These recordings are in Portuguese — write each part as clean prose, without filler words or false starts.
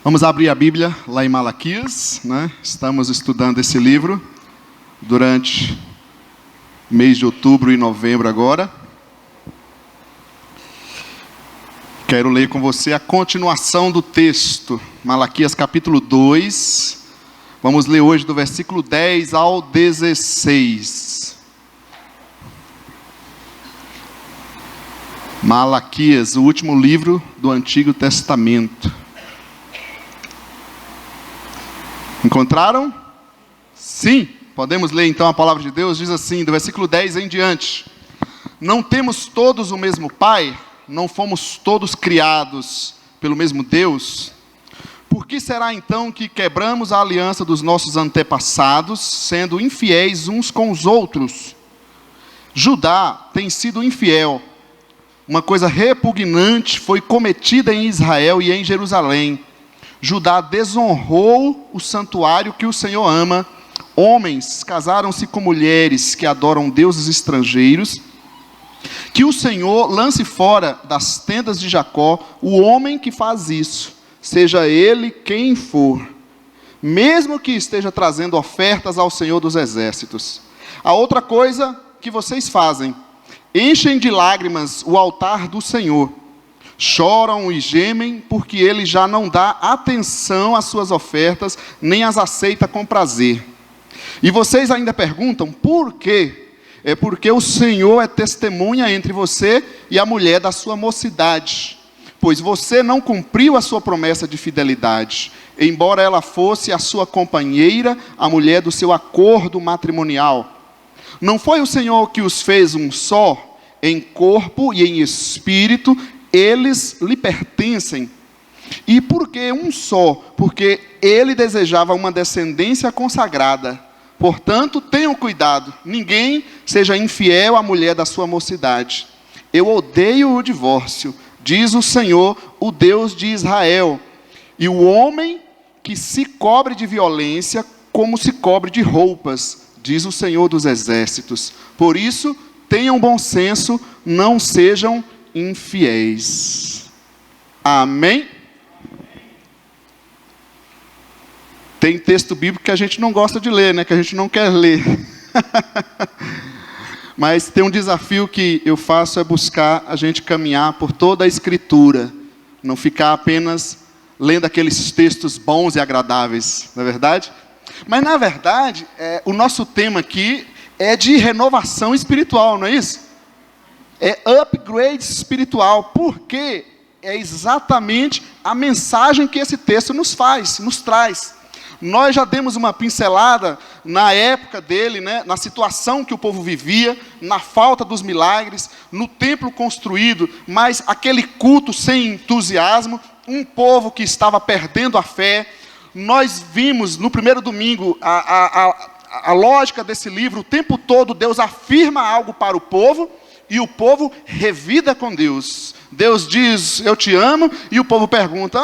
Vamos abrir a Bíblia lá em Malaquias, né? Estamos estudando esse livro durante o mês de outubro e novembro agora. Quero ler com você a continuação do texto, Malaquias capítulo 2. Vamos ler hoje do versículo 10 ao 16. Malaquias, o último livro do Antigo Testamento. Encontraram? Sim. Podemos ler então a palavra de Deus. Diz assim, do versículo 10 em diante: Não temos todos o mesmo Pai? Não fomos todos criados pelo mesmo Deus? Por que será então que quebramos a aliança dos nossos antepassados, sendo infiéis uns com os outros? Judá tem sido infiel. Uma coisa repugnante foi cometida em Israel e em Jerusalém. Judá desonrou o santuário que o Senhor ama. Homens casaram-se com mulheres que adoram deuses estrangeiros. Que o Senhor lance fora das tendas de Jacó o homem que faz isso, seja ele quem for, mesmo que esteja trazendo ofertas ao Senhor dos Exércitos. A outra coisa que vocês fazem: enchem de lágrimas o altar do Senhor. Choram e gemem, porque ele já não dá atenção às suas ofertas, nem as aceita com prazer. E vocês ainda perguntam, por quê? É porque o Senhor é testemunha entre você e a mulher da sua mocidade, pois você não cumpriu a sua promessa de fidelidade, embora ela fosse a sua companheira, a mulher do seu acordo matrimonial. Não foi o Senhor que os fez um só, em corpo e em espírito? Eles lhe pertencem. E por que um só? Porque ele desejava uma descendência consagrada. Portanto, tenham cuidado, ninguém seja infiel à mulher da sua mocidade. Eu odeio o divórcio, diz o Senhor, o Deus de Israel. E o homem que se cobre de violência, como se cobre de roupas, diz o Senhor dos Exércitos. Por isso, tenham bom senso, não sejam infiéis. Amém? Tem texto bíblico que a gente não gosta de ler, né? Que a gente não quer ler. Mas tem um desafio que eu faço, é buscar a gente caminhar por toda a Escritura. Não ficar apenas lendo aqueles textos bons e agradáveis, não é verdade? Mas, na verdade, o nosso tema aqui é de renovação espiritual, não é isso? É upgrade espiritual, porque é exatamente a mensagem que esse texto nos traz. Nós já demos uma pincelada na época dele, né, na situação que o povo vivia, na falta dos milagres, no templo construído, mas aquele culto sem entusiasmo, um povo que estava perdendo a fé. Nós vimos no primeiro domingo a lógica desse livro. O tempo todo Deus afirma algo para o povo, e o povo revida com Deus. Deus diz, eu te amo, e o povo pergunta,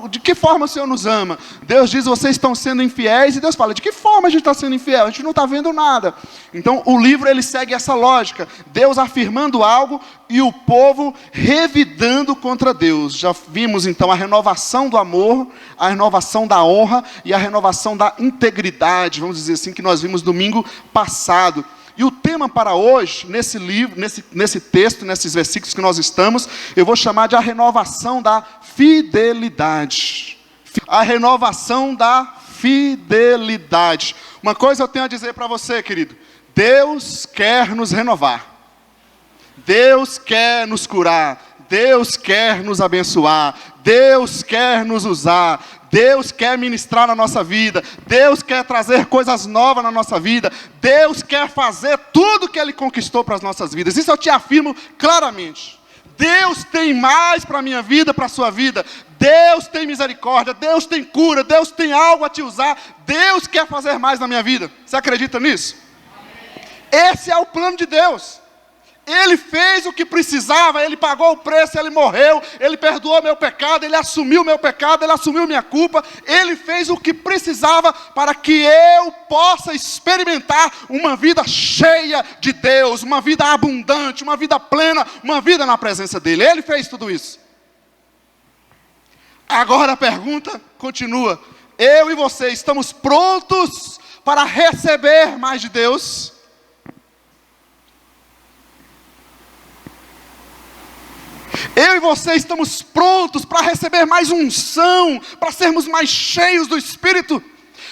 de que forma o Senhor nos ama? Deus diz, vocês estão sendo infiéis, e Deus fala, de que forma a gente está sendo infiel? A gente não está vendo nada. Então o livro ele segue essa lógica, Deus afirmando algo, e o povo revidando contra Deus. Já vimos então a renovação do amor, a renovação da honra, e a renovação da integridade, vamos dizer assim, que nós vimos domingo passado. E o tema para hoje, nesse livro, nesse texto, nesses versículos que nós estamos, eu vou chamar de a renovação da fidelidade. A renovação da fidelidade. Uma coisa eu tenho a dizer para você, querido: Deus quer nos renovar. Deus quer nos curar. Deus quer nos abençoar. Deus quer nos usar. Deus quer ministrar na nossa vida. Deus quer trazer coisas novas na nossa vida. Deus quer fazer tudo que Ele conquistou para as nossas vidas. Isso eu te afirmo claramente. Deus tem mais para a minha vida, para a sua vida. Deus tem misericórdia. Deus tem cura. Deus tem algo a te usar. Deus quer fazer mais na minha vida. Você acredita nisso? Amém. Esse é o plano de Deus. Ele fez o que precisava, Ele pagou o preço, Ele morreu, Ele perdoou meu pecado, Ele assumiu meu pecado, Ele assumiu minha culpa. Ele fez o que precisava para que eu possa experimentar uma vida cheia de Deus, uma vida abundante, uma vida plena, uma vida na presença dEle. Ele fez tudo isso. Agora a pergunta continua. Eu e você estamos prontos para receber mais de Deus? Eu e você estamos prontos para receber mais unção, para sermos mais cheios do Espírito?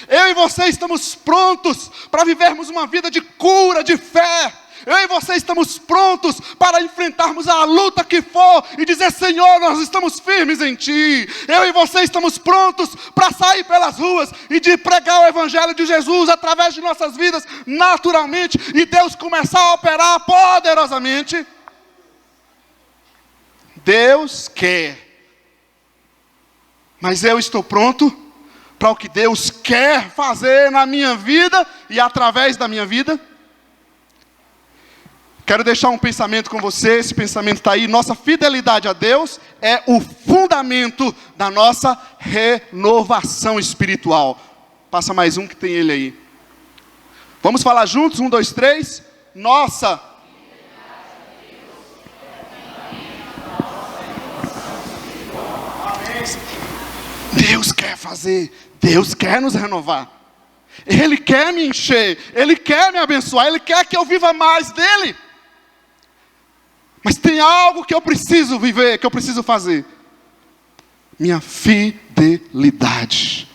Eu e você estamos prontos para vivermos uma vida de cura, de fé? Eu e você estamos prontos para enfrentarmos a luta que for e dizer: Senhor, nós estamos firmes em Ti. Eu e você estamos prontos para sair pelas ruas e de pregar o Evangelho de Jesus através de nossas vidas, naturalmente, e Deus começar a operar poderosamente? Deus quer, mas eu estou pronto para o que Deus quer fazer na minha vida e através da minha vida? Quero deixar um pensamento com você, esse pensamento está aí. Nossa fidelidade a Deus é o fundamento da nossa renovação espiritual. Passa mais um que tem ele aí. Vamos falar juntos? 1, 2, 3. Nossa. Deus quer fazer, Deus quer nos renovar. Ele quer me encher, Ele quer me abençoar, Ele quer que eu viva mais dEle. Mas tem algo que eu preciso viver, que eu preciso fazer. Minha fidelidade.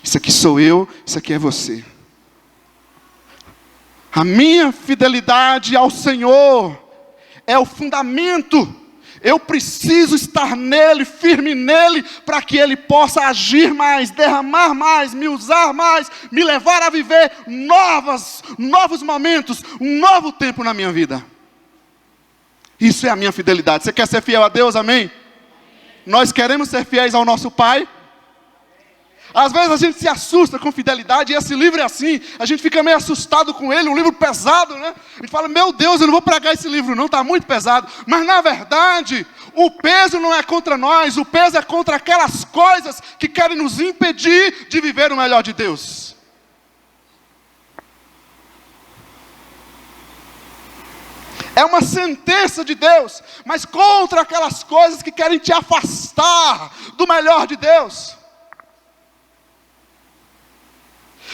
Isso aqui sou eu, isso aqui é você. A minha fidelidade ao Senhor é o fundamento. Eu preciso estar nele, firme nele, para que Ele possa agir mais, derramar mais, me usar mais, me levar a viver novos momentos, um novo tempo na minha vida. Isso é a minha fidelidade. Você quer ser fiel a Deus, amém? Nós queremos ser fiéis ao nosso Pai. Às vezes a gente se assusta com fidelidade, e esse livro é assim, a gente fica meio assustado com ele, um livro pesado, né? A gente fala: meu Deus, eu não vou pregar esse livro não, está muito pesado. Mas na verdade, o peso não é contra nós, o peso é contra aquelas coisas que querem nos impedir de viver o melhor de Deus. É uma sentença de Deus, mas contra aquelas coisas que querem te afastar do melhor de Deus.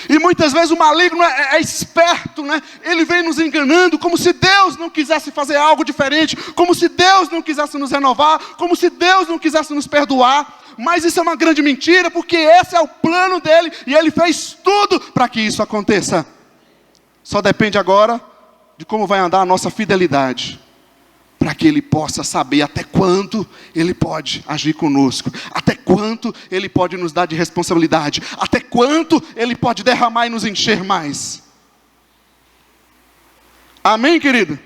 E muitas vezes o maligno é esperto, né? Ele vem nos enganando, como se Deus não quisesse fazer algo diferente, como se Deus não quisesse nos renovar, como se Deus não quisesse nos perdoar. Mas isso é uma grande mentira, porque esse é o plano dele, e ele fez tudo para que isso aconteça. Só depende agora de como vai andar a nossa fidelidade, para que Ele possa saber até quanto Ele pode agir conosco, até quanto Ele pode nos dar de responsabilidade, até quanto Ele pode derramar e nos encher mais. Amém, querido?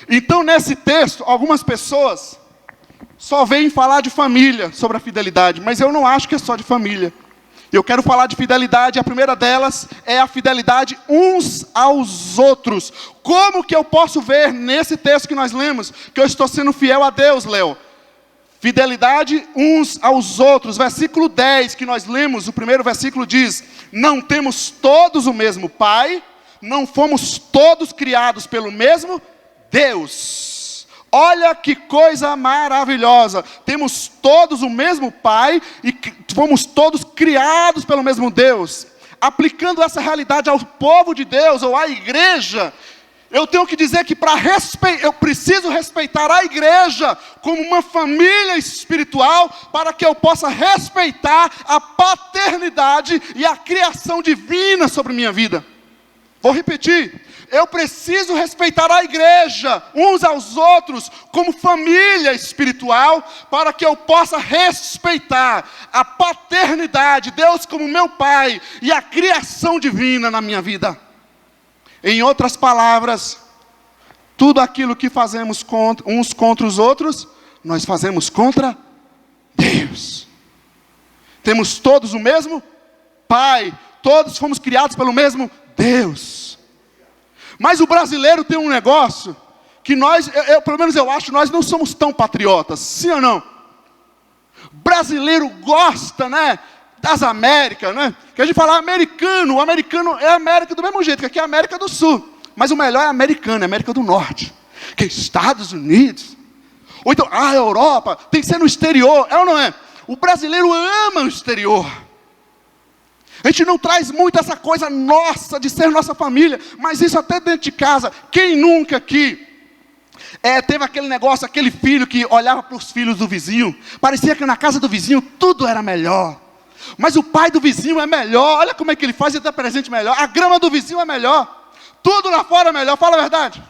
Então, nesse texto, algumas pessoas só veem falar de família, sobre a fidelidade, mas eu não acho que é só de família. Eu quero falar de fidelidade, a primeira delas é a fidelidade uns aos outros. Como que eu posso ver nesse texto que nós lemos, que eu estou sendo fiel a Deus, Léo? Fidelidade uns aos outros. Versículo 10 que nós lemos, o primeiro versículo diz: não temos todos o mesmo Pai, não fomos todos criados pelo mesmo Deus. Olha que coisa maravilhosa. Temos todos o mesmo Pai e fomos todos criados pelo mesmo Deus. Aplicando essa realidade ao povo de Deus ou à igreja, eu tenho que dizer que eu preciso respeitar a igreja como uma família espiritual, para que eu possa respeitar a paternidade e a criação divina sobre minha vida. Vou repetir. Eu preciso respeitar a igreja, uns aos outros, como família espiritual, para que eu possa respeitar a paternidade, Deus como meu Pai, e a criação divina na minha vida. Em outras palavras, tudo aquilo que fazemos uns contra os outros, nós fazemos contra Deus. Temos todos o mesmo Pai, todos fomos criados pelo mesmo Deus. Mas o brasileiro tem um negócio que pelo menos eu acho, nós não somos tão patriotas, sim ou não? Brasileiro gosta, né, das Américas, né? Que a gente fala americano, o americano é América do mesmo jeito, que aqui é a América do Sul. Mas o melhor é americano, é América do Norte, que é Estados Unidos. Ou então, a Europa tem que ser no exterior, é ou não é? O brasileiro ama o exterior. A gente não traz muito essa coisa nossa, de ser nossa família, mas isso até dentro de casa. Quem nunca aqui teve aquele negócio, aquele filho que olhava para os filhos do vizinho, parecia que na casa do vizinho tudo era melhor. Mas o pai do vizinho é melhor, olha como é que ele faz, ele dá presente melhor. A grama do vizinho é melhor, tudo lá fora é melhor, fala a verdade.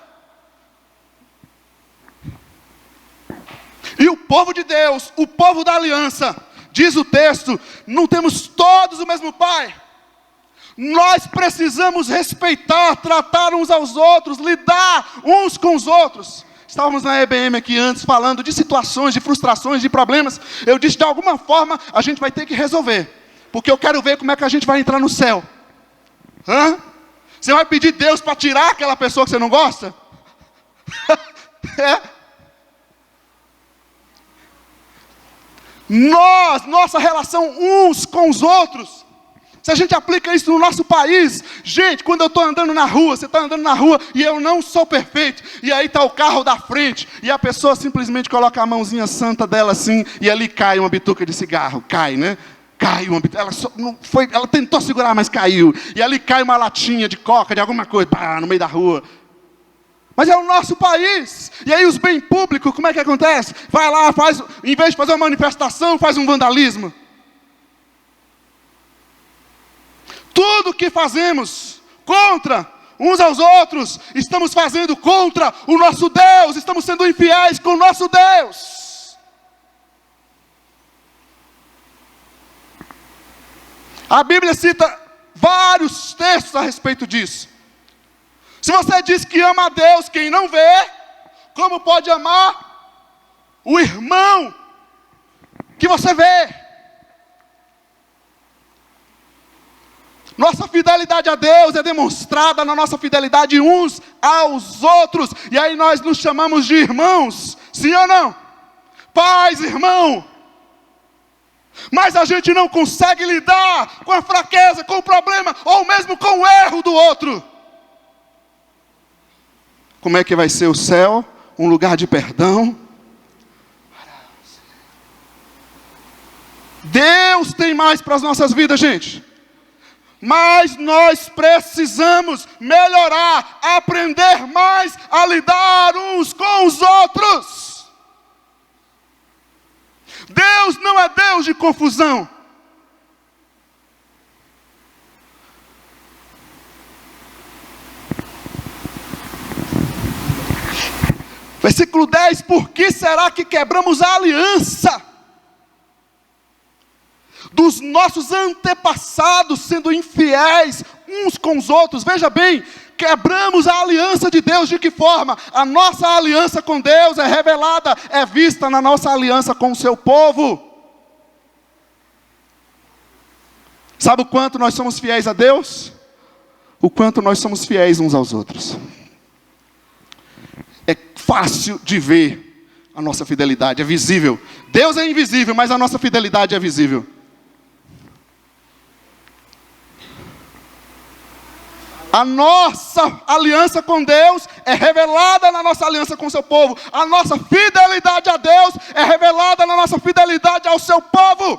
E o povo de Deus, o povo da aliança, diz o texto, não temos todos o mesmo pai. Nós precisamos respeitar, tratar uns aos outros, lidar uns com os outros. Estávamos na EBM aqui antes falando de situações, de frustrações, de problemas. Eu disse, de alguma forma, a gente vai ter que resolver. Porque eu quero ver como é que a gente vai entrar no céu. Você vai pedir Deus para tirar aquela pessoa que você não gosta? Nossa relação uns com os outros. Se a gente aplica isso no nosso país, gente, quando eu estou andando na rua, você está andando na rua e eu não sou perfeito, e aí está o carro da frente, e a pessoa simplesmente coloca a mãozinha santa dela assim, e ali cai uma bituca de cigarro, cai, né? Cai uma bituca, ela tentou segurar, mas caiu, e ali cai uma latinha de coca, de alguma coisa, no meio da rua. Mas é o nosso país, e aí os bens públicos, como é que acontece? Vai lá, em vez de fazer uma manifestação, faz um vandalismo. Tudo que fazemos contra uns aos outros, estamos fazendo contra o nosso Deus, estamos sendo infiéis com o nosso Deus. A Bíblia cita vários textos a respeito disso. Se você diz que ama a Deus, quem não vê, como pode amar o irmão que você vê? Nossa fidelidade a Deus é demonstrada na nossa fidelidade uns aos outros. E aí nós nos chamamos de irmãos, sim ou não? Pais, irmão. Mas a gente não consegue lidar com a fraqueza, com o problema, ou mesmo com o erro do outro. Como é que vai ser o céu? Um lugar de perdão. Deus tem mais para as nossas vidas, gente. Mas nós precisamos melhorar, aprender mais a lidar uns com os outros. Deus não é Deus de confusão. Versículo 10, por que será que quebramos a aliança dos nossos antepassados, sendo infiéis uns com os outros? Veja bem, quebramos a aliança de Deus. De que forma? A nossa aliança com Deus é revelada, é vista na nossa aliança com o seu povo. Sabe o quanto nós somos fiéis a Deus? O quanto nós somos fiéis uns aos outros. É fácil de ver a nossa fidelidade, é visível. Deus é invisível, mas a nossa fidelidade é visível. A nossa aliança com Deus é revelada na nossa aliança com o seu povo. A nossa fidelidade a Deus é revelada na nossa fidelidade ao seu povo.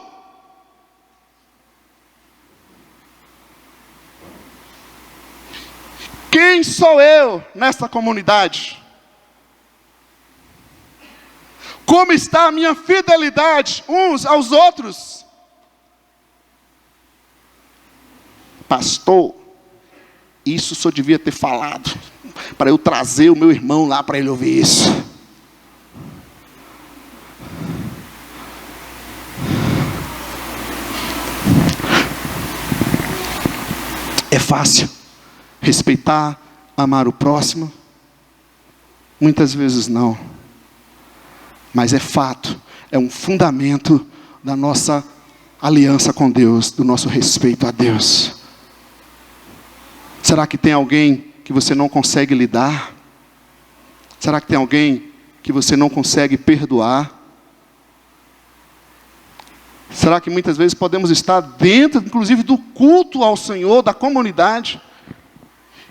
Quem sou eu nessa comunidade? Como está a minha fidelidade uns aos outros? Pastor, isso só devia ter falado, para eu trazer o meu irmão lá para ele ouvir isso. É fácil respeitar, amar o próximo? Muitas vezes não. Mas é fato, é um fundamento da nossa aliança com Deus, do nosso respeito a Deus. Será que tem alguém que você não consegue lidar? Será que tem alguém que você não consegue perdoar? Será que muitas vezes podemos estar dentro, inclusive, do culto ao Senhor, da comunidade,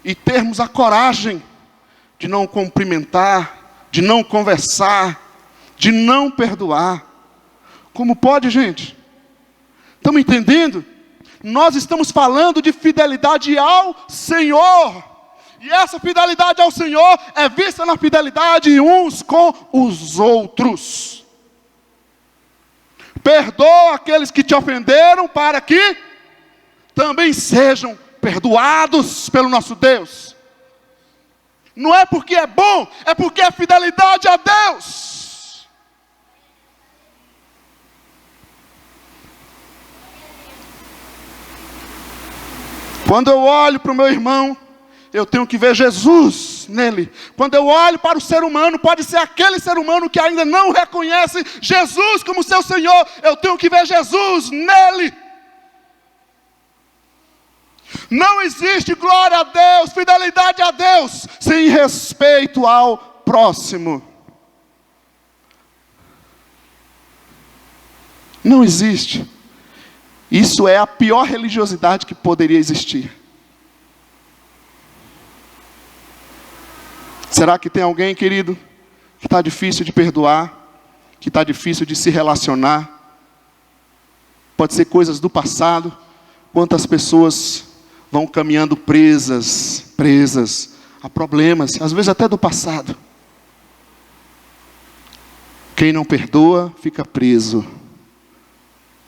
e termos a coragem de não cumprimentar, de não conversar, de não perdoar? Como pode, gente? Estamos entendendo? Nós estamos falando de fidelidade ao Senhor. E essa fidelidade ao Senhor é vista na fidelidade uns com os outros. Perdoa aqueles que te ofenderam, para que também sejam perdoados pelo nosso Deus. Não é porque é bom, é porque é fidelidade a Deus. Quando eu olho para o meu irmão, eu tenho que ver Jesus nele. Quando eu olho para o ser humano, pode ser aquele ser humano que ainda não reconhece Jesus como seu Senhor, eu tenho que ver Jesus nele. Não existe glória a Deus, fidelidade a Deus, sem respeito ao próximo. Não existe. Isso é a pior religiosidade que poderia existir. Será que tem alguém, querido, que está difícil de perdoar, que está difícil de se relacionar? Pode ser coisas do passado. Quantas pessoas vão caminhando presas a problemas, às vezes até do passado. Quem não perdoa, fica preso.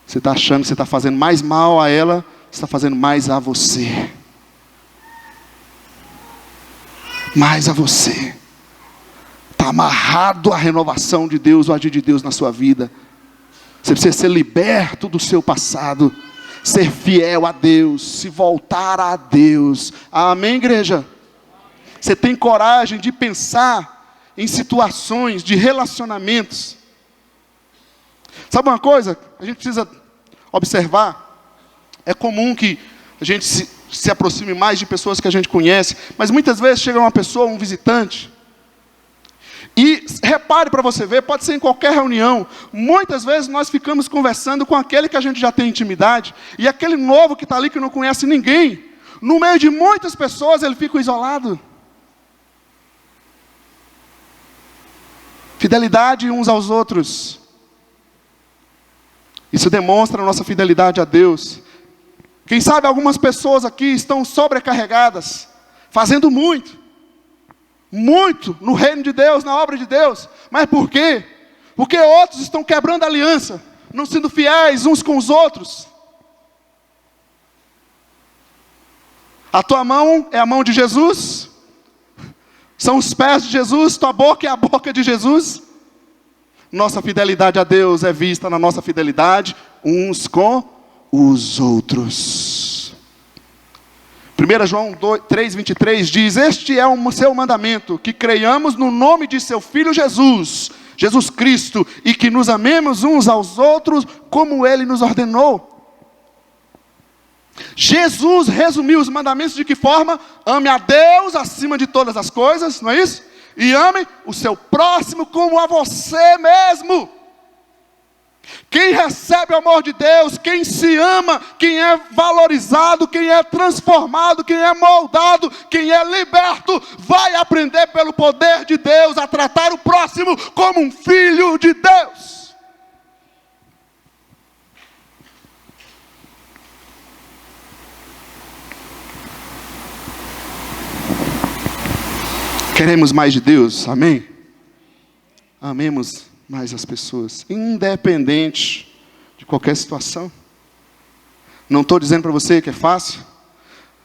Você está achando que você está fazendo mais mal a ela, você está fazendo mais a você. Mais a você. Está amarrado à renovação de Deus, o agir de Deus na sua vida. Você precisa ser liberto do seu passado, ser fiel a Deus, se voltar a Deus. Amém, igreja? Você tem coragem de pensar em situações de relacionamentos. Sabe uma coisa? A gente precisa observar. É comum que a gente se aproxime mais de pessoas que a gente conhece, mas muitas vezes chega uma pessoa, um visitante, e repare para você ver, pode ser em qualquer reunião, muitas vezes nós ficamos conversando com aquele que a gente já tem intimidade, e aquele novo que está ali que não conhece ninguém, no meio de muitas pessoas ele fica isolado. Fidelidade uns aos outros. Isso demonstra a nossa fidelidade a Deus. Quem sabe algumas pessoas aqui estão sobrecarregadas, fazendo muito no reino de Deus, na obra de Deus. Mas por quê? Porque outros estão quebrando a aliança, não sendo fiéis uns com os outros. A tua mão é a mão de Jesus, são os pés de Jesus, tua boca é a boca de Jesus. Nossa fidelidade a Deus é vista na nossa fidelidade uns com os outros. 1 João 3,23 diz: este é o seu mandamento, que creiamos no nome de seu Filho Jesus Cristo, e que nos amemos uns aos outros, como Ele nos ordenou. Jesus resumiu os mandamentos de que forma? Ame a Deus acima de todas as coisas, não é isso? E ame o seu próximo como a você mesmo. Quem recebe o amor de Deus, quem se ama, quem é valorizado, quem é transformado, quem é moldado, quem é liberto, vai aprender pelo poder de Deus a tratar o próximo como um filho de Deus. Queremos mais de Deus, amém? Amemos mais as pessoas, independente de qualquer situação. Não estou dizendo para você que é fácil.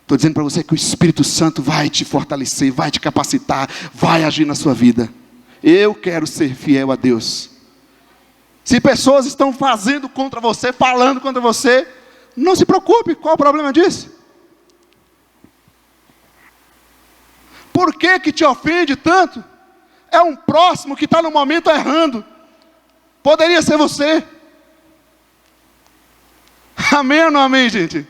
Estou dizendo para você que o Espírito Santo vai te fortalecer, vai te capacitar, vai agir na sua vida. Eu quero ser fiel a Deus. Se pessoas estão fazendo contra você, falando contra você, não se preocupe, qual o problema disso? Por que te ofende tanto? É um próximo que está no momento errando. Poderia ser você. Amém ou não amém, gente?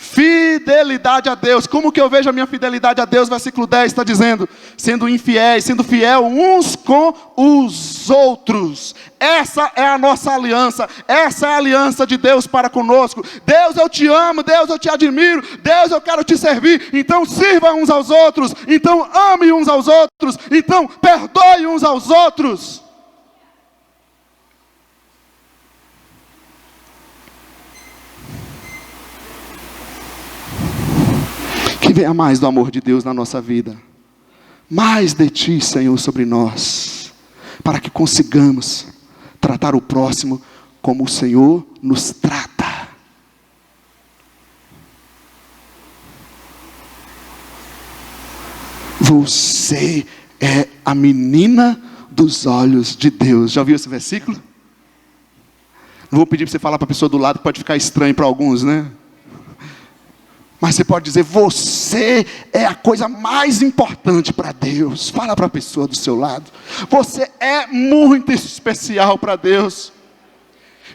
Fidelidade a Deus. Como que eu vejo a minha fidelidade a Deus? Versículo 10 está dizendo: sendo infiéis, sendo fiel uns com os outros. Essa é a nossa aliança. Essa é a aliança de Deus para conosco. Deus, eu te amo. Deus, eu te admiro. Deus, eu quero te servir. Então sirva uns aos outros. Então ame uns aos outros. Então perdoe uns aos outros. venha mais do amor de Deus na nossa vida. Mais de Ti, Senhor, sobre nós. Para que consigamos tratar o próximo como o Senhor nos trata. Você é a menina dos olhos de Deus. Já ouviu esse versículo? Não vou pedir para você falar para a pessoa do lado, que pode ficar estranho para alguns, né? Mas você pode dizer, você é a coisa mais importante para Deus. Fala para a pessoa do seu lado. Você é muito especial para Deus.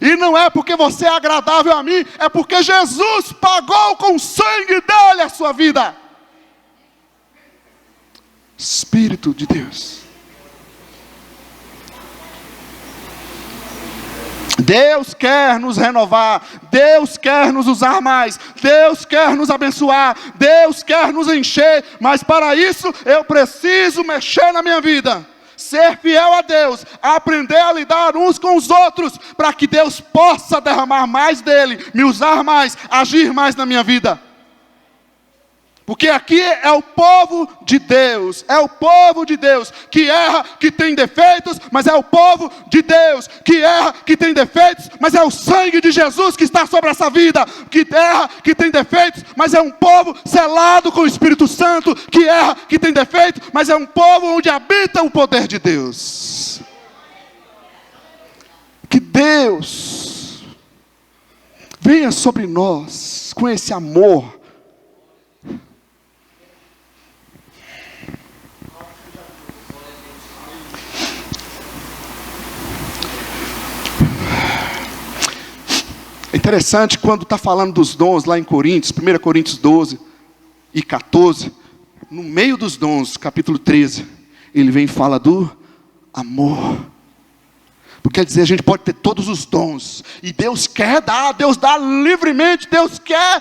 E não é porque você é agradável a mim, é porque Jesus pagou com o sangue dele a sua vida. Espírito de Deus. Deus quer nos renovar, Deus quer nos usar mais, Deus quer nos abençoar, Deus quer nos encher, mas para isso eu preciso mexer na minha vida, ser fiel a Deus, aprender a lidar uns com os outros, para que Deus possa derramar mais dele, me usar mais, agir mais na minha vida. Porque aqui é o povo de Deus, que erra, que tem defeitos, mas é o povo de Deus, que erra, que tem defeitos, mas é o sangue de Jesus que está sobre essa vida, que erra, que tem defeitos, mas é um povo selado com o Espírito Santo, que erra, que tem defeitos, mas é um povo onde habita o poder de Deus. Que Deus venha sobre nós com esse amor. É interessante quando está falando dos dons lá em Coríntios, 1 Coríntios 12 e 14, no meio dos dons, capítulo 13, ele vem e fala do amor. Porque quer dizer, a gente pode ter todos os dons, e Deus quer dar, Deus dá livremente, Deus quer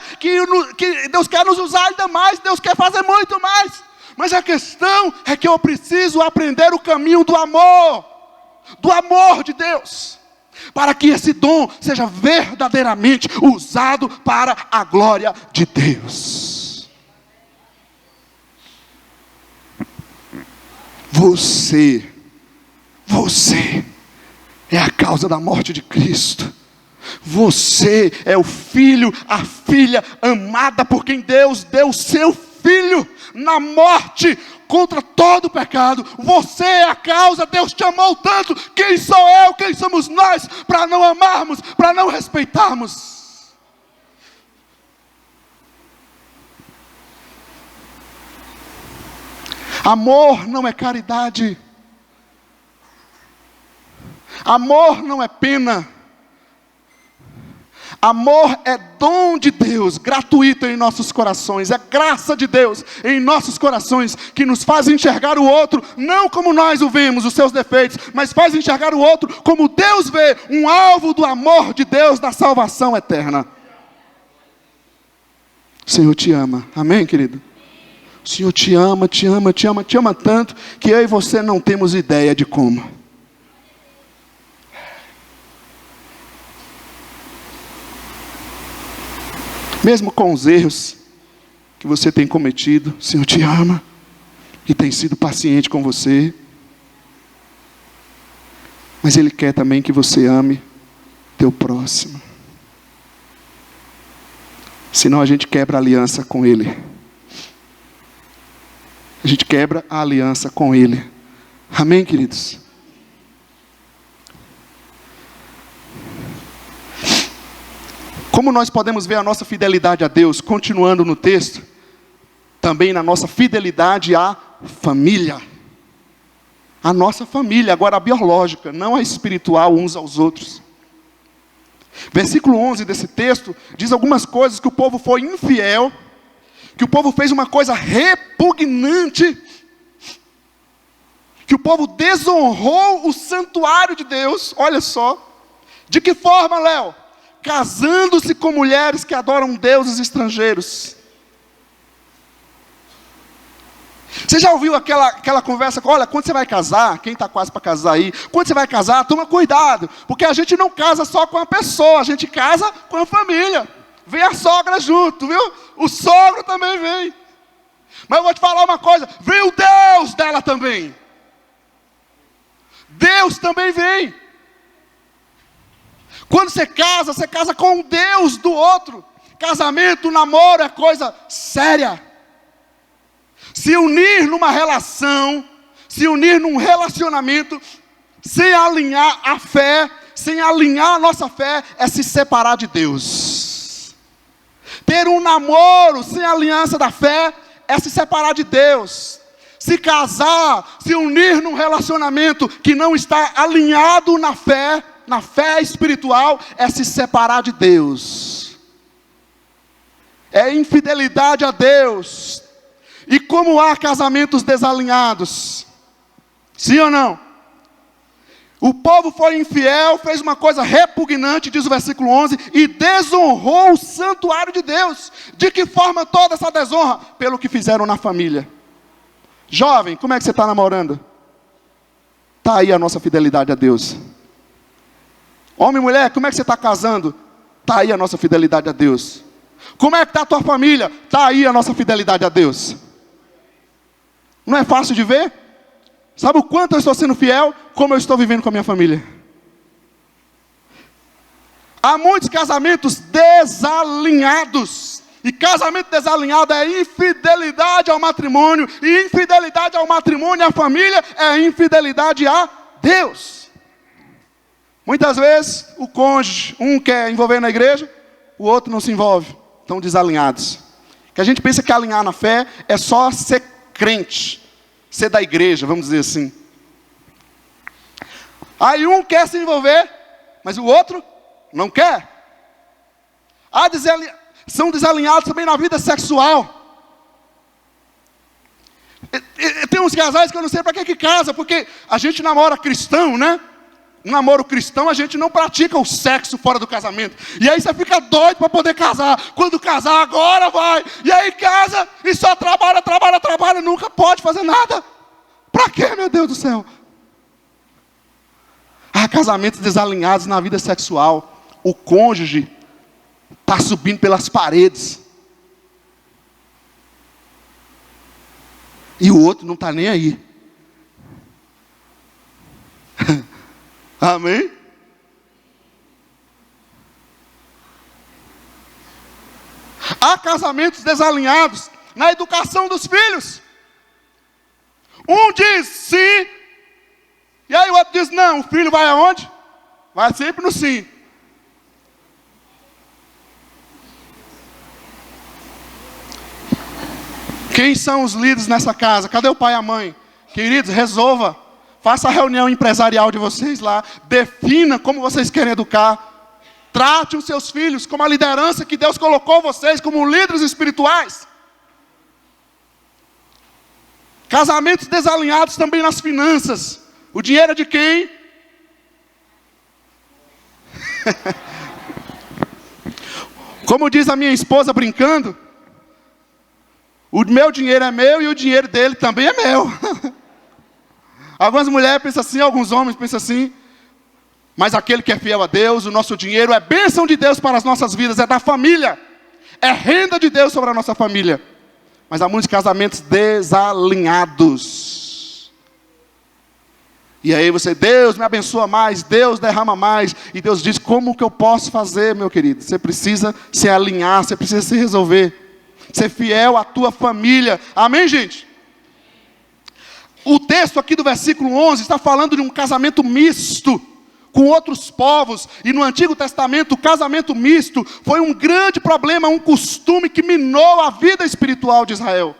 Deus quer nos usar ainda mais, Deus quer fazer muito mais. Mas a questão é que eu preciso aprender o caminho do amor de Deus, para que esse dom seja verdadeiramente usado para a glória de Deus. Você é a causa da morte de Cristo. Você é o filho, a filha amada por quem Deus deu o seu filho na morte contra todo o pecado. Você é a causa. Deus te amou tanto. Quem sou eu, quem somos nós para não amarmos, para não respeitarmos? Amor não é caridade. Amor não é pena. Amor é dom de Deus, gratuito em nossos corações. É graça de Deus em nossos corações, que nos faz enxergar o outro, não como nós o vemos, os seus defeitos, mas faz enxergar o outro como Deus vê, um alvo do amor de Deus, da salvação eterna. O Senhor te ama, amém, querido? O Senhor te ama, te ama, te ama, te ama tanto, que eu e você não temos ideia de como. Mesmo com os erros que você tem cometido, o Senhor te ama e tem sido paciente com você. Mas Ele quer também que você ame teu próximo. Senão a gente quebra a aliança com Ele. A gente quebra a aliança com Ele. Amém, queridos? Como nós podemos ver a nossa fidelidade a Deus, continuando no texto, também na nossa fidelidade à família. A nossa família, agora a biológica, não a espiritual, uns aos outros. Versículo 11 desse texto diz algumas coisas, que o povo foi infiel, que o povo fez uma coisa repugnante, que o povo desonrou o santuário de Deus. Olha só, de que forma, Léo? Casando-se com mulheres que adoram deuses estrangeiros. Você já ouviu aquela conversa? Olha, quando você vai casar, quem está quase para casar aí, quando você vai casar, toma cuidado, porque a gente não casa só com a pessoa, a gente casa com a família. Vem a sogra junto, viu? O sogro também vem. Mas eu vou te falar uma coisa, vem o Deus dela também. Deus também vem. Quando você casa com o Deus do outro. Casamento, namoro é coisa séria. Se unir numa relação, se unir num relacionamento, sem alinhar a fé, sem alinhar a nossa fé, é se separar de Deus. Ter um namoro sem aliança da fé, é se separar de Deus. Se casar, se unir num relacionamento que não está alinhado na fé espiritual, é se separar de Deus. É infidelidade a Deus. E como há casamentos desalinhados? Sim ou não? O povo foi infiel, fez uma coisa repugnante, diz o versículo 11, e desonrou o santuário de Deus. De que forma toda essa desonra? Pelo que fizeram na família. Jovem, como é que você está namorando? Está aí a nossa fidelidade a Deus. Homem e mulher, como é que você está casando? Está aí a nossa fidelidade a Deus. Como é que está a tua família? Está aí a nossa fidelidade a Deus. Não é fácil de ver? Sabe o quanto eu estou sendo fiel? Como eu estou vivendo com a minha família. Há muitos casamentos desalinhados. E casamento desalinhado é infidelidade ao matrimônio. E infidelidade ao matrimônio e à família é infidelidade a Deus. Muitas vezes o cônjuge, um quer envolver na igreja, o outro não se envolve. Estão desalinhados. Que a gente pensa que alinhar na fé é só ser crente, ser da igreja, vamos dizer assim. Aí um quer se envolver, mas o outro não quer. São desalinhados também na vida sexual. Tem uns casais que eu não sei para que casa, porque a gente namora cristão, né? Um namoro cristão, a gente não pratica o sexo fora do casamento. E aí você fica doido para poder casar. Quando casar, agora vai. E aí casa e só trabalha, nunca pode fazer nada. Para quê, meu Deus do céu? Há casamentos desalinhados na vida sexual. O cônjuge está subindo pelas paredes. E o outro não está nem aí. Amém? Há casamentos desalinhados na educação dos filhos. Um diz sim, e aí o outro diz não. O filho vai aonde? Vai sempre no sim. Quem são os líderes nessa casa? Cadê o pai e a mãe? Queridos, resolva. Faça a reunião empresarial de vocês lá. Defina como vocês querem educar. Trate os seus filhos como a liderança que Deus colocou vocês como líderes espirituais. Casamentos desalinhados também nas finanças. O dinheiro é de quem? Como diz a minha esposa brincando, o meu dinheiro é meu e o dinheiro dele também é meu. Algumas mulheres pensam assim, alguns homens pensam assim. Mas aquele que é fiel a Deus, o nosso dinheiro é bênção de Deus para as nossas vidas, é da família. É renda de Deus sobre a nossa família. Mas há muitos casamentos desalinhados. E aí você, Deus me abençoa mais, Deus derrama mais. E Deus diz, como que eu posso fazer, meu querido? Você precisa se alinhar, você precisa se resolver. Ser fiel à tua família. Amém, gente? O texto aqui do versículo 11 está falando de um casamento misto com outros povos. E no Antigo Testamento, o casamento misto foi um grande problema, um costume que minou a vida espiritual de Israel.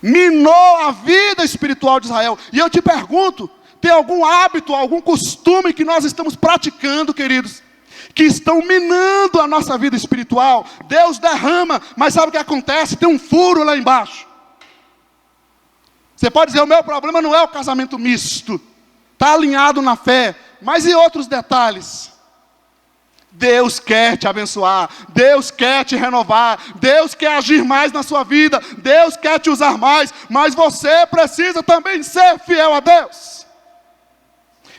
Minou a vida espiritual de Israel. E eu te pergunto, tem algum hábito, algum costume que nós estamos praticando, queridos, que estão minando a nossa vida espiritual? Deus derrama, mas sabe o que acontece? Tem um furo lá embaixo. Você pode dizer, o meu problema não é o casamento misto. Está alinhado na fé. Mas e outros detalhes? Deus quer te abençoar. Deus quer te renovar. Deus quer agir mais na sua vida. Deus quer te usar mais. Mas você precisa também ser fiel a Deus.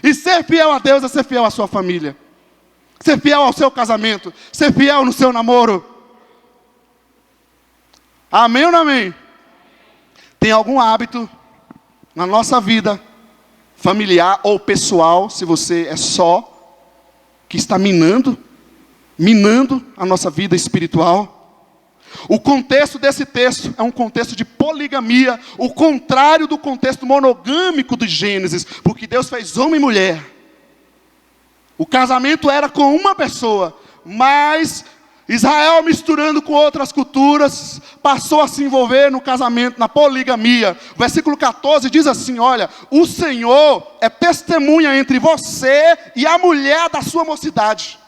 E ser fiel a Deus é ser fiel à sua família. Ser fiel ao seu casamento. Ser fiel no seu namoro. Amém ou não amém? Tem algum hábito na nossa vida, familiar ou pessoal, se você é só, que está minando a nossa vida espiritual? O contexto desse texto é um contexto de poligamia, o contrário do contexto monogâmico de Gênesis, porque Deus fez homem e mulher. O casamento era com uma pessoa, mas Israel, misturando com outras culturas, passou a se envolver no casamento, na poligamia. O versículo 14 diz assim, olha, o Senhor é testemunha entre você e a mulher da sua mocidade.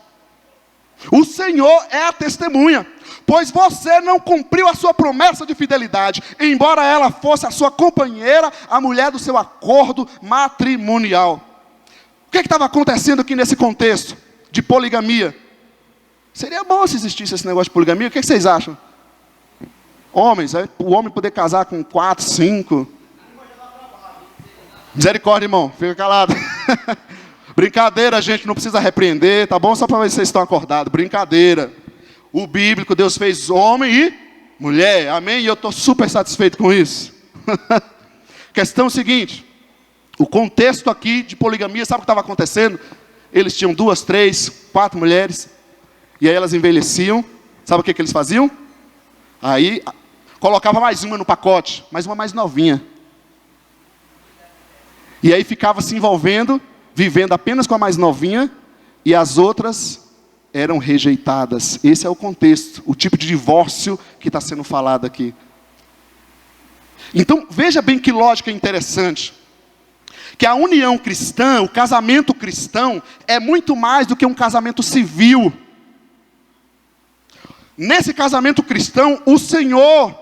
O Senhor é a testemunha, pois você não cumpriu a sua promessa de fidelidade, embora ela fosse a sua companheira, a mulher do seu acordo matrimonial. O que estava acontecendo aqui nesse contexto de poligamia? Seria bom se existisse esse negócio de poligamia. O que vocês acham? Homens, o homem poder casar com 4, 5. Misericórdia, irmão, fica calado. Brincadeira, gente, não precisa repreender, tá bom? Só para ver se vocês estão acordados. Brincadeira. O bíblico, Deus fez homem e mulher, amém? E eu estou super satisfeito com isso. Questão seguinte, o contexto aqui de poligamia, sabe o que estava acontecendo? Eles tinham 2, 3, 4 mulheres. E aí elas envelheciam, sabe o que eles faziam? Aí, colocava mais uma no pacote, mais uma mais novinha. E aí ficava se envolvendo, vivendo apenas com a mais novinha, e as outras eram rejeitadas. Esse é o contexto, o tipo de divórcio que está sendo falado aqui. Então, veja bem que lógica interessante. Que a união cristã, o casamento cristão, é muito mais do que um casamento civil. Nesse casamento cristão, o Senhor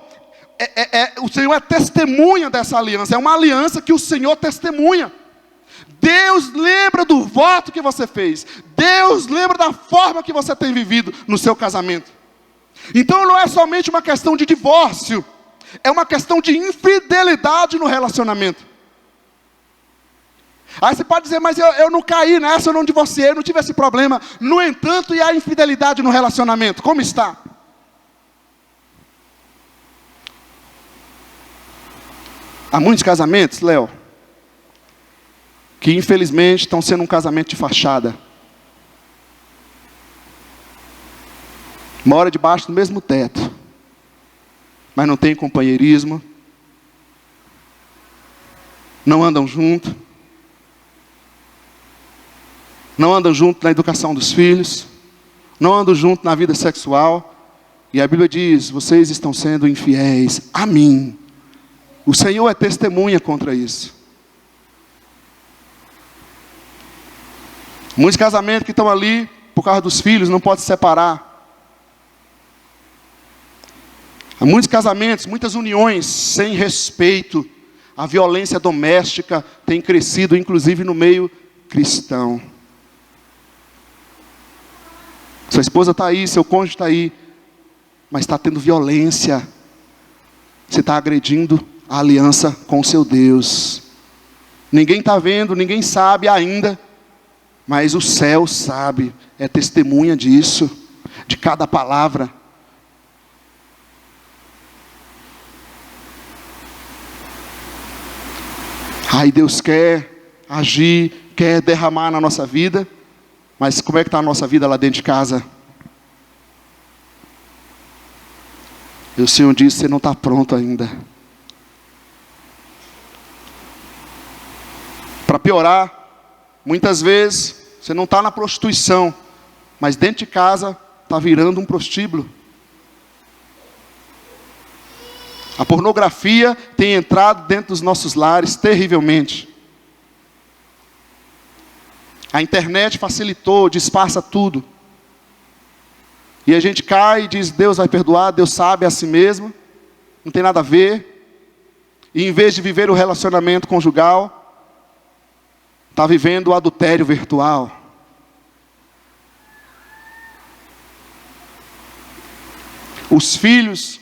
é testemunha dessa aliança. É uma aliança que o Senhor testemunha. Deus lembra do voto que você fez. Deus lembra da forma que você tem vivido no seu casamento. Então não é somente uma questão de divórcio. É uma questão de infidelidade no relacionamento. Aí você pode dizer, mas eu não caí nessa, eu não divorciei, eu não tive esse problema. No entanto, e a infidelidade no relacionamento? Como está? Há muitos casamentos, Léo, que infelizmente estão sendo um casamento de fachada. Mora debaixo do mesmo teto, mas não tem companheirismo, não andam juntos, não andam junto na educação dos filhos, não andam junto na vida sexual. E a Bíblia diz, vocês estão sendo infiéis a mim. O Senhor é testemunha contra isso. Muitos casamentos que estão ali, por causa dos filhos, não podem se separar. Há muitos casamentos, muitas uniões sem respeito. A violência doméstica tem crescido, inclusive no meio cristão. Sua esposa está aí, seu cônjuge está aí, mas está tendo violência. Você está agredindo a aliança com o seu Deus. Ninguém está vendo, ninguém sabe ainda, mas o céu sabe, é testemunha disso, de cada palavra. Aí Deus quer agir, quer derramar na nossa vida, mas como é que está a nossa vida lá dentro de casa? E o Senhor disse, você não está pronto ainda. Para piorar, muitas vezes, você não está na prostituição, mas dentro de casa está virando um prostíbulo. A pornografia tem entrado dentro dos nossos lares terrivelmente. A internet facilitou, disfarça tudo. E a gente cai e diz, Deus vai perdoar, Deus sabe a si mesmo, não tem nada a ver. E em vez de viver o relacionamento conjugal, está vivendo o adultério virtual. Os filhos,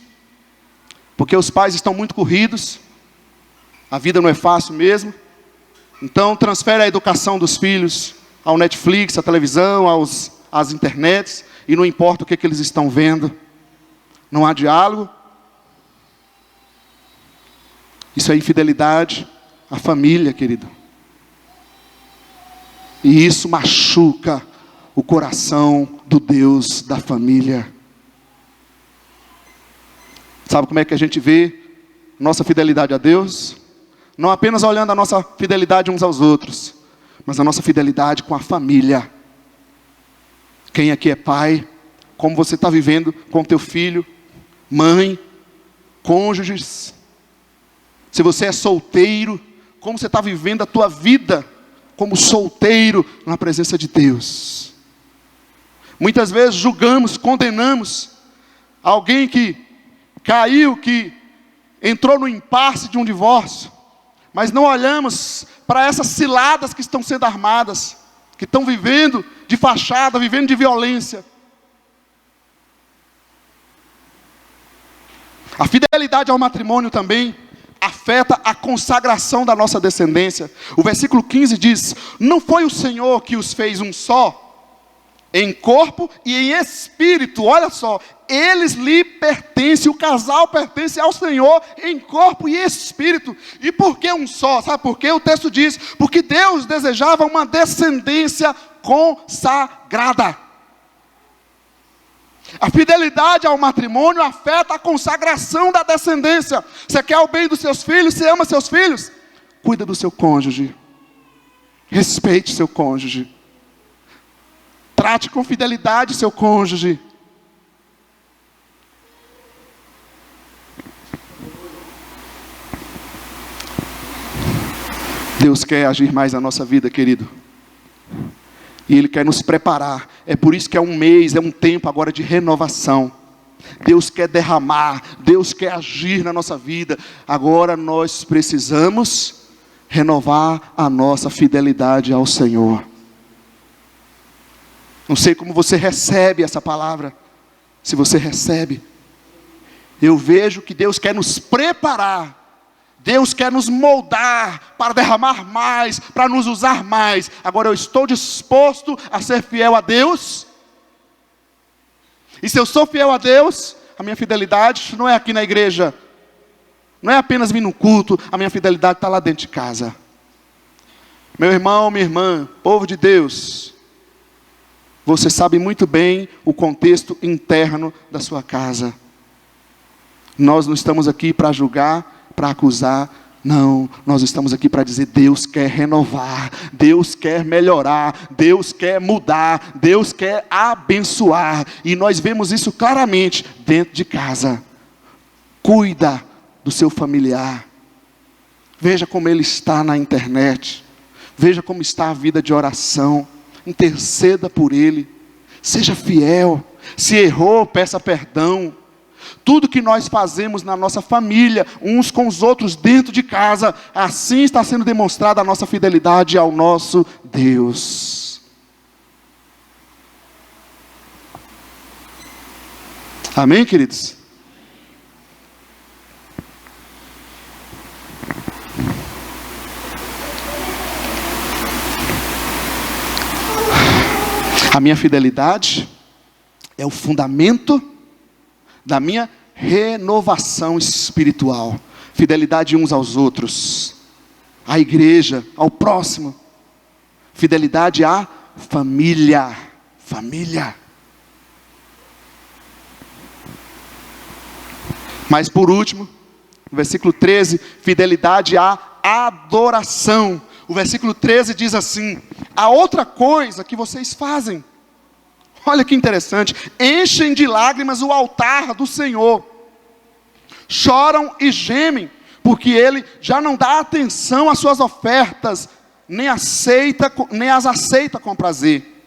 porque os pais estão muito corridos, a vida não é fácil mesmo, então transfere a educação dos filhos ao Netflix, à televisão, às internets, e não importa o que eles estão vendo. Não há diálogo, Isso é infidelidade à família, querido. E isso machuca o coração do Deus da família. Sabe como é que a gente vê nossa fidelidade a Deus? Não apenas olhando a nossa fidelidade uns aos outros, mas a nossa fidelidade com a família. Quem aqui é pai? Como você está vivendo com teu filho? Mãe? Cônjuges? Se você é solteiro, como você está vivendo a tua vida como solteiro na presença de Deus? Muitas vezes julgamos, condenamos alguém que caiu, que entrou no impasse de um divórcio, mas não olhamos para essas ciladas que estão sendo armadas, que estão vivendo de fachada, vivendo de violência. A fidelidade ao matrimônio também afeta a consagração da nossa descendência. O versículo 15 diz: não foi o Senhor que os fez um só, em corpo e em espírito. Olha só, eles lhe pertencem, o casal pertence ao Senhor em corpo e espírito. E por que um só? Sabe por quê? O texto diz: porque Deus desejava uma descendência consagrada. A fidelidade ao matrimônio afeta a consagração da descendência. Você quer o bem dos seus filhos? Você ama seus filhos? Cuida do seu cônjuge. Respeite seu cônjuge. Trate com fidelidade seu cônjuge. Deus quer agir mais na nossa vida, querido. E Ele quer nos preparar. É por isso que é um mês, é um tempo agora de renovação. Deus quer derramar, Deus quer agir na nossa vida. Agora nós precisamos renovar a nossa fidelidade ao Senhor. Não sei como você recebe essa palavra. Se você recebe, eu vejo que Deus quer nos preparar. Deus quer nos moldar para derramar mais, para nos usar mais. Agora eu estou disposto a ser fiel a Deus. E se eu sou fiel a Deus, a minha fidelidade não é aqui na igreja. Não é apenas vir no culto, a minha fidelidade está lá dentro de casa. Meu irmão, minha irmã, povo de Deus, você sabe muito bem o contexto interno da sua casa. Nós não estamos aqui para julgar, para acusar. Não, nós estamos aqui para dizer: Deus quer renovar, Deus quer melhorar, Deus quer mudar, Deus quer abençoar. E nós vemos isso claramente dentro de casa. Cuida do seu familiar. Veja como ele está na internet. Veja como está a vida de oração. Interceda por ele. Seja fiel. Se errou, peça perdão. Tudo que nós fazemos na nossa família, uns com os outros dentro de casa, assim está sendo demonstrada a nossa fidelidade ao nosso Deus. Amém, queridos? A minha fidelidade é o fundamento da minha renovação espiritual. Fidelidade uns aos outros, à igreja, ao próximo. Fidelidade à família. Família. Mas por último, no versículo 13, fidelidade à adoração. O versículo 13 diz assim: a outra coisa que vocês fazem, olha que interessante, enchem de lágrimas o altar do Senhor, choram e gemem, porque Ele já não dá atenção às suas ofertas, nem as aceita com prazer.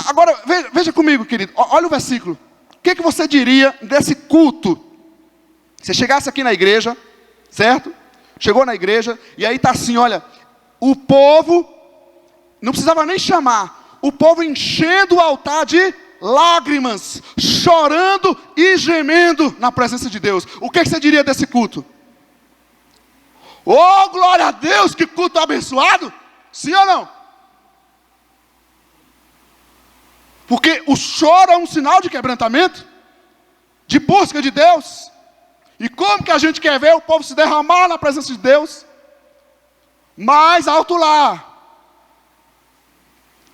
Agora, veja comigo, querido, olha o versículo. O que você diria desse culto? Você chegasse aqui na igreja, certo? Chegou na igreja, e aí está assim, olha, o povo, não precisava nem chamar, o povo enchendo o altar de lágrimas, chorando e gemendo na presença de Deus. O que você diria desse culto? Oh, glória a Deus, que culto abençoado! Sim ou não? Porque o choro é um sinal de quebrantamento, de busca de Deus. E como que a gente quer ver o povo se derramar na presença de Deus? Mais alto lá.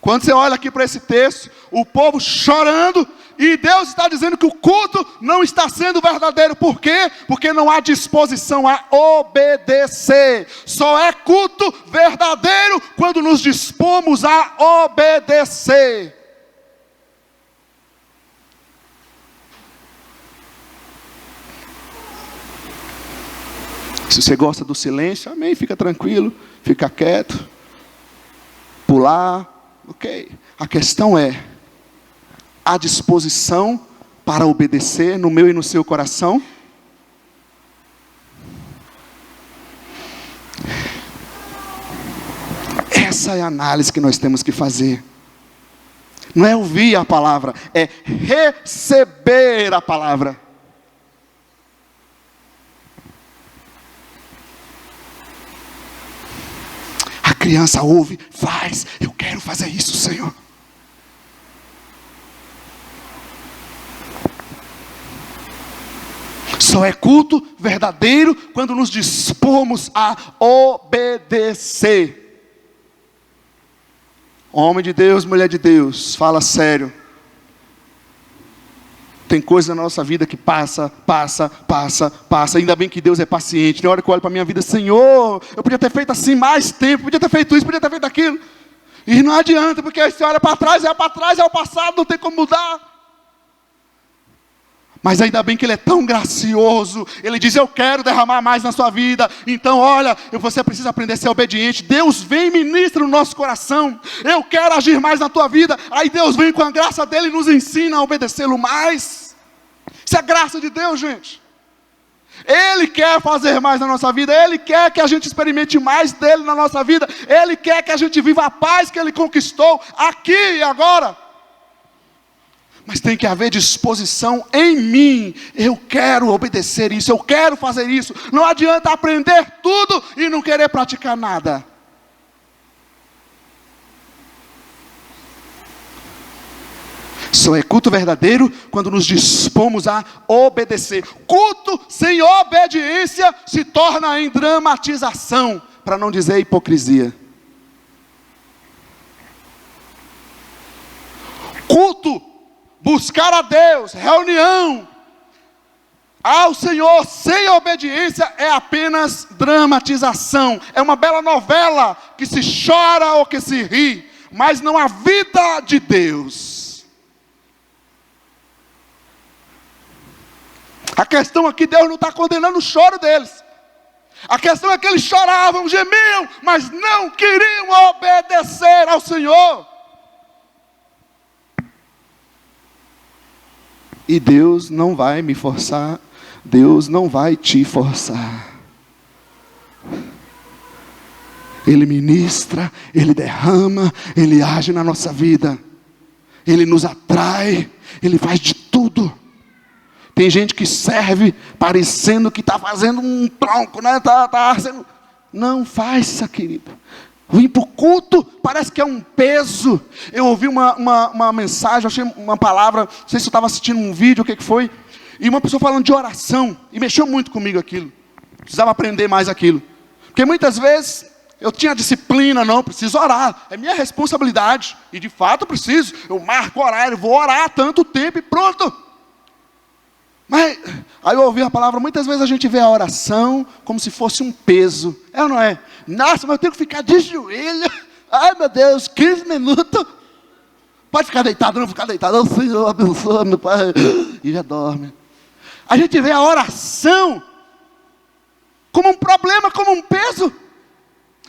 Quando você olha aqui para esse texto, o povo chorando, e Deus está dizendo que o culto não está sendo verdadeiro. Por quê? Porque não há disposição a obedecer. Só é culto verdadeiro quando nos dispomos a obedecer. Se você gosta do silêncio, amém, fica tranquilo, fica quieto, pular, ok. A questão é, há disposição para obedecer no meu e no seu coração? Essa é a análise que nós temos que fazer. Não é ouvir a palavra, é receber a palavra. A criança ouve, faz, eu quero fazer isso, Senhor. Só é culto verdadeiro quando nos dispomos a obedecer. Homem de Deus, mulher de Deus, fala sério. Tem coisa na nossa vida que passa. Ainda bem que Deus é paciente. Na hora que eu olho para a minha vida, Senhor, eu podia ter feito assim mais tempo, podia ter feito isso, podia ter feito aquilo. E não adianta, porque aí você olha para trás, é o passado, não tem como mudar. Mas ainda bem que Ele é tão gracioso. Ele diz, eu quero derramar mais na sua vida. Então olha, você precisa aprender a ser obediente. Deus vem e ministra no nosso coração. Eu quero agir mais na tua vida. Aí Deus vem com a graça dEle e nos ensina a obedecê-lo mais. Isso é graça de Deus, gente. Ele quer fazer mais na nossa vida. Ele quer que a gente experimente mais dEle na nossa vida. Ele quer que a gente viva a paz que Ele conquistou aqui e agora. Mas tem que haver disposição em mim. Eu quero obedecer isso, eu quero fazer isso. Não adianta aprender tudo e não querer praticar nada. Só é culto verdadeiro quando nos dispomos a obedecer. Culto sem obediência se torna em dramatização, para não dizer hipocrisia. Culto, buscar a Deus, reunião ao Senhor sem obediência é apenas dramatização. É uma bela novela que se chora ou que se ri, mas não há vida de Deus. A questão aqui, Deus não está condenando o choro deles. A questão é que eles choravam, gemiam, mas não queriam obedecer ao Senhor. E Deus não vai me forçar, Deus não vai te forçar. Ele ministra, Ele derrama, Ele age na nossa vida. Ele nos atrai, Ele faz de tudo. Tem gente que serve parecendo que está fazendo um tronco, né? Não faça, querido. Vim para o culto, parece que é um peso. Eu ouvi uma mensagem, achei uma palavra, não sei se eu estava assistindo um vídeo, o que foi. E uma pessoa falando de oração, e mexeu muito comigo aquilo. Precisava aprender mais aquilo. Porque muitas vezes eu tinha disciplina, não, preciso orar. É minha responsabilidade. E de fato eu preciso. Eu marco o horário, vou orar tanto tempo e pronto. Mas, aí eu ouvi a palavra, muitas vezes a gente vê a oração como se fosse um peso. É ou não é? Nossa, mas eu tenho que ficar de joelho. Ai meu Deus, 15 minutos. Pode ficar deitado, não ficar deitado. Oh, Senhor, abençoa, meu Pai. E já dorme. A gente vê a oração como um problema, como um peso.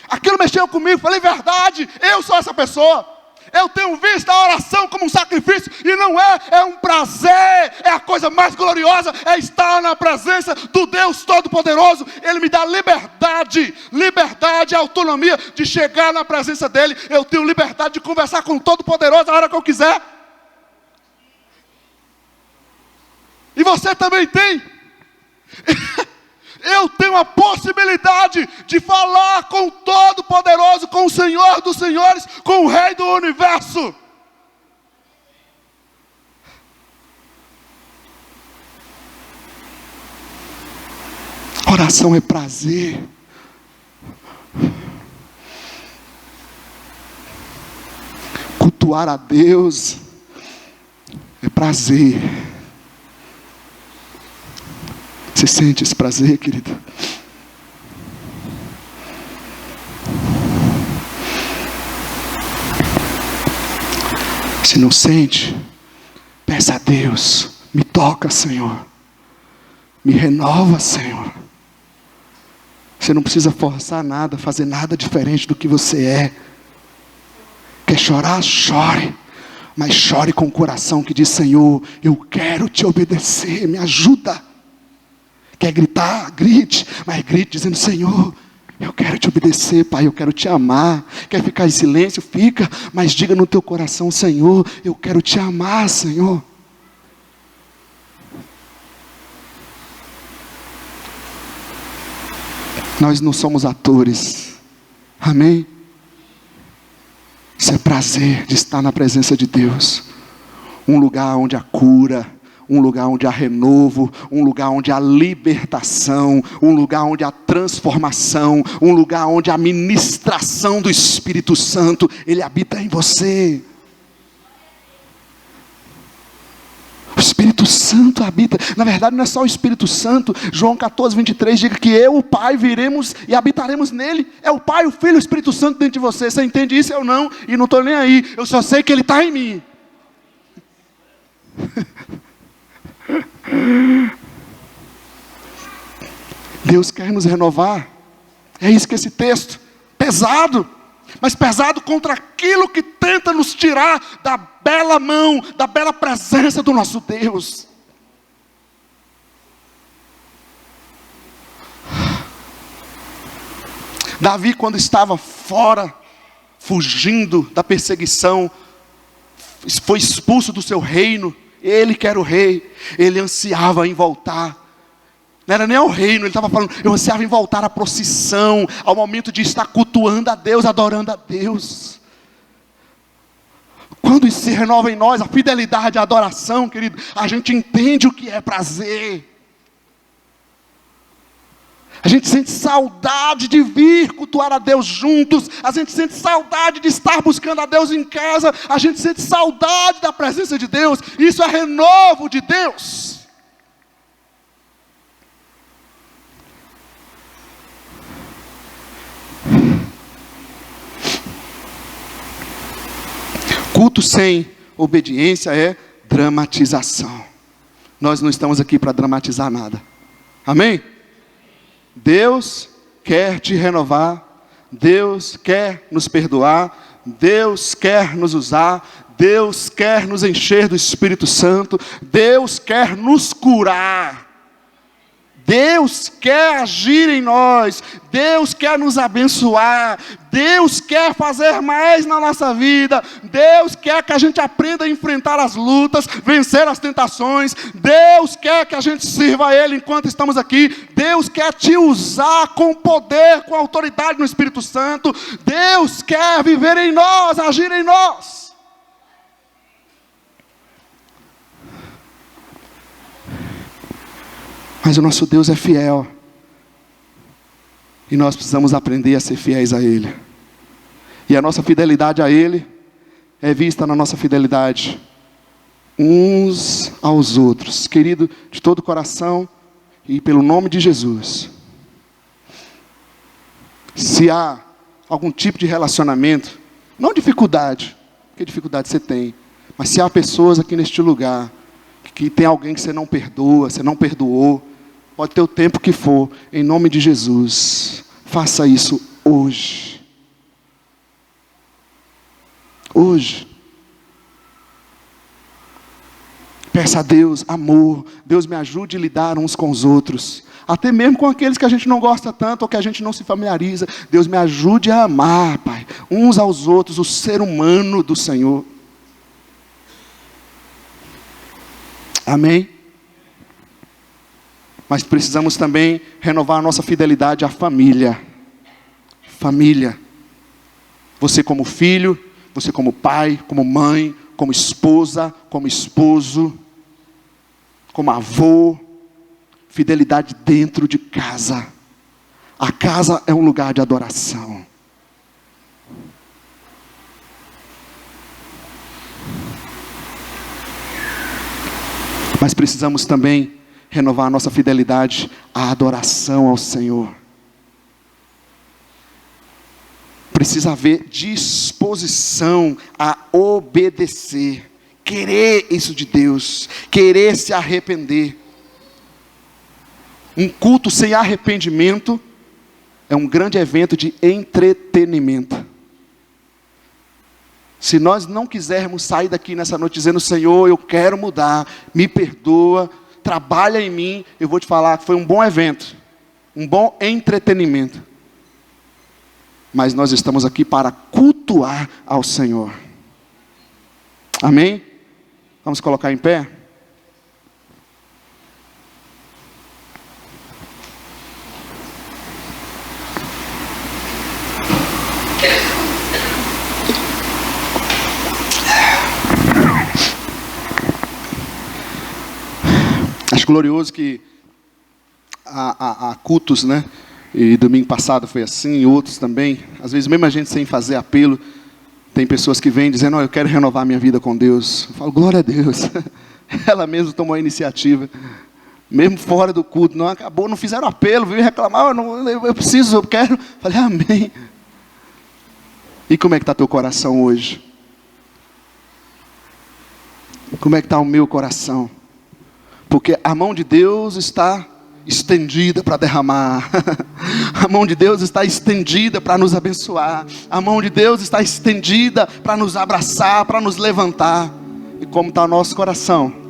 Aquilo mexeu comigo, falei, verdade, eu sou essa pessoa. Eu tenho visto a oração como um sacrifício, e não é, é um prazer, é a coisa mais gloriosa, é estar na presença do Deus Todo-Poderoso. Ele me dá liberdade, autonomia de chegar na presença dEle. Eu tenho liberdade de conversar com o Todo-Poderoso a hora que eu quiser. E você também tem. Eu tenho a possibilidade de falar com o Todo-Poderoso, com o Senhor dos Senhores, com o Rei do Universo. Oração é prazer. Cultuar a Deus é prazer. Você sente esse prazer, querido? Se não sente, peça a Deus, me toca, Senhor. Me renova, Senhor. Você não precisa forçar nada, fazer nada diferente do que você é. Quer chorar? Chore. Mas chore com o coração que diz: Senhor, eu quero te obedecer, me ajuda. Quer gritar? Grite. Mas grite dizendo: Senhor, eu quero te obedecer, Pai, eu quero te amar. Quer ficar em silêncio? Fica. Mas diga no teu coração: Senhor, eu quero te amar, Senhor. Nós não somos atores. Amém? Isso é prazer de estar na presença de Deus. Um lugar onde há cura, um lugar onde há renovo, um lugar onde há libertação, um lugar onde há transformação, um lugar onde há ministração do Espírito Santo. Ele habita em você. O Espírito Santo habita. Na verdade não é só o Espírito Santo. João 14, 23 diz que eu, o Pai, viremos e habitaremos nele. É o Pai, o Filho e o Espírito Santo dentro de você. Você entende isso? Eu não. E não estou nem aí. Eu só sei que ele está em mim. Deus quer nos renovar. É isso que esse texto, pesado, mas pesado contra aquilo que tenta nos tirar da bela mão, da bela presença do nosso Deus. Davi, quando estava fora, fugindo da perseguição, foi expulso do seu reino. Ele que era o rei, ele ansiava em voltar. Não era nem ao reino, ele estava falando: eu ansiava em voltar à procissão, ao momento de estar cultuando a Deus, adorando a Deus. Quando isso se renova em nós, a fidelidade, a adoração, querido, a gente entende o que é prazer. A gente sente saudade de vir cultuar a Deus juntos. A gente sente saudade de estar buscando a Deus em casa. A gente sente saudade da presença de Deus. Isso é renovo de Deus. Culto sem obediência é dramatização. Nós não estamos aqui para dramatizar nada. Amém? Deus quer te renovar. Deus quer nos perdoar. Deus quer nos usar. Deus quer nos encher do Espírito Santo. Deus quer nos curar. Deus quer agir em nós. Deus quer nos abençoar. Deus quer fazer mais na nossa vida. Deus quer que a gente aprenda a enfrentar as lutas, vencer as tentações. Deus quer que a gente sirva a Ele enquanto estamos aqui. Deus quer te usar com poder, com autoridade no Espírito Santo. Deus quer viver em nós, agir em nós. Mas o nosso Deus é fiel. E nós precisamos aprender a ser fiéis a Ele. E a nossa fidelidade a Ele é vista na nossa fidelidade uns aos outros. Querido, de todo o coração e pelo nome de Jesus, se há algum tipo de relacionamento, não dificuldade, porque dificuldade você tem, mas se há pessoas aqui neste lugar que tem alguém que você não perdoa, você não perdoou, pode ter o tempo que for, em nome de Jesus, faça isso hoje. Hoje. Peça a Deus amor. Deus me ajude a lidar uns com os outros. Até mesmo com aqueles que a gente não gosta tanto, ou que a gente não se familiariza. Deus me ajude a amar, Pai, uns aos outros, o ser humano do Senhor. Amém? Mas precisamos também renovar a nossa fidelidade à família. Família. Você como filho, você como pai, como mãe, como esposa, como esposo, como avô. fidelidade dentro de casa. A casa é um lugar de adoração. Mas precisamos também renovar a nossa fidelidade à adoração ao Senhor. Precisa haver disposição a obedecer, querer isso de Deus, querer se arrepender. Um culto sem arrependimento é um grande evento de entretenimento. Se nós não quisermos sair daqui nessa noite dizendo: Senhor, eu quero mudar, me perdoa, trabalha em mim, eu vou te falar que foi um bom evento, um bom entretenimento. Mas nós estamos aqui para cultuar ao Senhor. Amém? Vamos colocar em pé? Acho glorioso que há cultos, né? E domingo passado foi assim, e outros também. Às vezes, mesmo a gente sem fazer apelo, tem pessoas que vêm dizendo: eu quero renovar minha vida com Deus. Eu falo: glória a Deus. Ela mesma tomou a iniciativa. Mesmo fora do culto, não acabou, não fizeram apelo, veio reclamar: eu preciso, eu quero. Eu falei: amém. E como é que está teu coração hoje? Como é que está o meu coração? Porque a mão de Deus está estendida para derramar. A mão de Deus está estendida para nos abençoar. A mão de Deus está estendida para nos abraçar, para nos levantar. E como está o nosso coração?